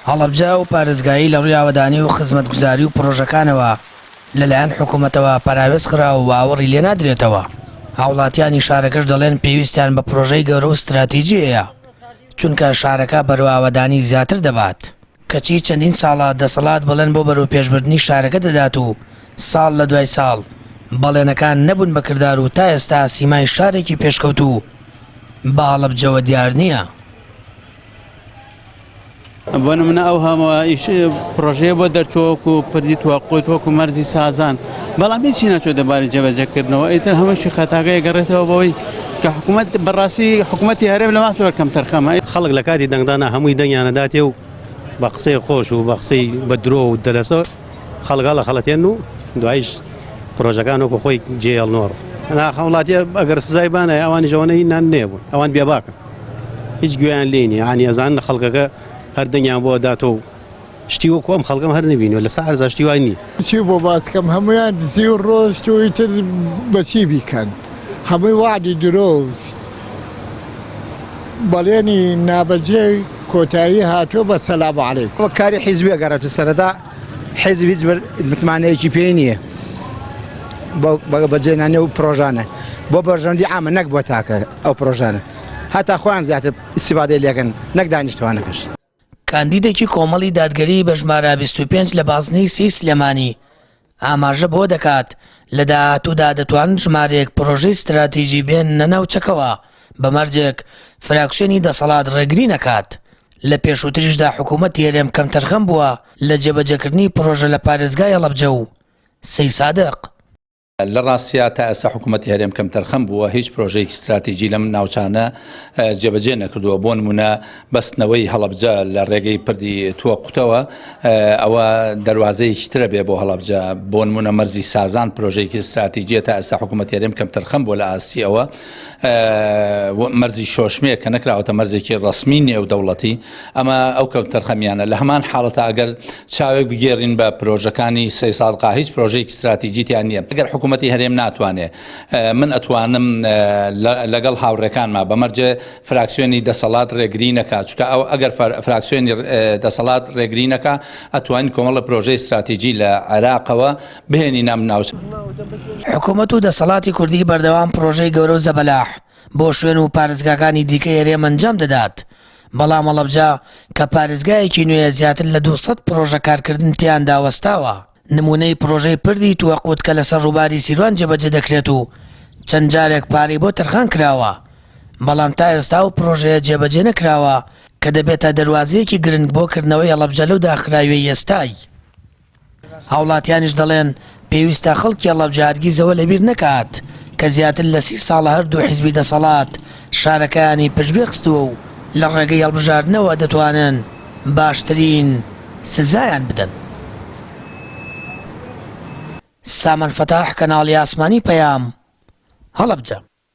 هەڵەبجە و پارێزگایی لە ڕووی ئاوەدانی و خزمەتگوزاری و پرۆژەکانەوە لەلایەن حکوومەتەوە پاراوێز خراوە و ئاوەڕی لێ نادرێتەوە. هاوڵاتیانی شارەکەش دەڵێن پێویستیان بە پرۆژەی گەورە و استراتیجیەیە، چونکە شارەکە بەرەو ئاوەدانی زیاتر دەبات. کەچی چەندین ساڵە دەسەڵات بەڵێن بۆ بەرەو پێشبردننی شارەکە دەدات و ساڵ لە دوای ساڵ بەڵێنەکان نەبوون بەکردار و تا ئێستا سیمای شارێکی پێشکەوتوو بە هەڵەبجەوە دیار نییە. بۆ نمونە ئەو هەموو پرۆژەیە بۆ دەرچۆوەک و پردی توقعوت وەکو مەرزی سازان، بەڵام هیچی نەچۆ دەباری جێبەجێکردنەوە. ئیتر هەمووشی خەتاگەیە گەڕێتەوە بەوەی کە حکوومەت بەڕاستی حکوومەتی هەرێم لە ماسووە کەم تەرخەمە. خەڵک لە کاتی دەنگدانا هەمووی دەنگیانەداتێ و بە قسەی خۆش و بە قسەی بە درۆ و دەرەسە خەڵگا لە خەڵەتێن و دوایش پرۆژەکان وەکو خۆی جێڵنۆڕ ناخەوڵاتی ئەگەر سزایبانە ئەوانی ژەوەنەی نان نێبوون، ئەوان بێباکە هیچ گوێیان لێنی، ینی ئەزان خەڵکەکە هەر دەنگیان بۆ داتۆ و شتی وەکو ئەم خەڵکەم هەر نبینەوە لە سەر زاشتی وای نی چی بۆ باسکەم هەمویان دزی و ڕۆست و ئیتر بەچی بیکەن، هەمووی وعدی درۆست بەڵێنی نابەجێ کۆتایی هاتووە بە سەلام عەلەیکوم. وەک کاری حیزبی ئەگەڕێتە سەرەتا حیزب هیچ متمانەیەکی پێی نییە بەجێنانێ و پرۆژانە بۆ بەرژەوەندی عامە نەک بۆ تاکە ئەو پرۆژانە هەتا خۆیان زیاتر ئیستیفادەی لێکەن نەک دانیشتوانەکەش. کاندیدێکی کۆمەڵی دادگەری بە ژمارە 25 لە بازنەی سی سلێمانی ئاماژە بۆ دەکات لە داهاتوودا دەتوانن ژمارەیەک پرۆژەی استراتیژی بێننە ناوچەکەوە بەمەرجێک فراکسیۆنی دەسەڵات ڕێگری نەکات. لە پێشووتریشدا حکوومەتی هەرێم کەم تەرخەم بووە لە جێبەجێکردنی پرۆژە لە پارێزگای هەڵەبجە و سەی سادق. لە ڕاستیا تا ئێستا حکوومەتی هەرێم کەم تەرخەم بووە هیچ پرۆژەیەکی استراتیژی لەم ناوچانە جێبەجێ نەکردووە. بۆ نمونە بەستنەوەی هەڵەبجە لە ڕێگەی پردی تووەقوتەوە ئەوە دەواازەیەکی ترە بێ بۆ هەڵەبجە. بۆ نمونە مەرزی سازان پرۆژەیەکی استراتیژیە تا ئێستا حکوومەتی هەرێم کەم تەرخەم بۆ لە ئاسیەوە. مەرزی شۆشمەیە کە نەکراوەتە مەرزێکی ڕسمی نێودەوڵەتی، ئەمە ئەو کەم تەرخەمیانە. لە هەمان حاڵەتە ئەگەر چاوێک بگێڕین بە پرۆژەکانی سەی سادقا هیچ پرۆژەیەکی استراتیژیتیان نییە. ئەگەر حکوومەتی هەرێم ناتوانێت من ئەتوانم لەگەڵ هاوڕێکانما بەمەرجێ فراکسیۆنی دەسەڵات ڕێگری نەکات، چونکە ئەو ئەگەر فراکسیۆنی دەسەڵات ڕێگری نەکا ئەتوانین کۆمەڵە پرۆژەی استراتیژی لە عێراقەوە بهێنی نام ناوچە. حکوومەت و دەسەڵاتی کوردی بەردەوام پرۆژەی گەورە و زەبەلاح بۆ شوێن و پارێزگاکانی دیکەی هەرێم ئەنجام دەدات، بەڵام هەڵەبجە کە پارێزگایەکی نوێ زیاتر لە 200 پرۆژە کارکردن تیان داوەستاوە. نمونەی پرۆژەی پردی تووەقوت کە لەسەر ڕووباری سیروان جێبەجێ دەکرێت و چەند جارێک پارەی بۆ تەرخان کراوە، بەڵام تا ئێستا و پرۆژەیە جێبەجێ نەکراوە کە دەبێتە دەواازەیەکی گرنگ بۆ کردنەوەی هەڵەبجە لەو داخراوی ئێستای. هاوڵاتیانیش دەڵێن پێویستە خەڵکی هەڵەبجە هەرگیزەوە لەبیر نەکات کە زیاتر لە 30 ساڵە هەردوو حیزبی دەسەڵات شارەکانی پشتگوێ خستووە و لە ڕێگەی هەڵبژاردنەوە دەتوانن باشترین سزایان بدەن. سامان فتاح، کەناڵی ئاسمانی پەیام، هەڵەبجە.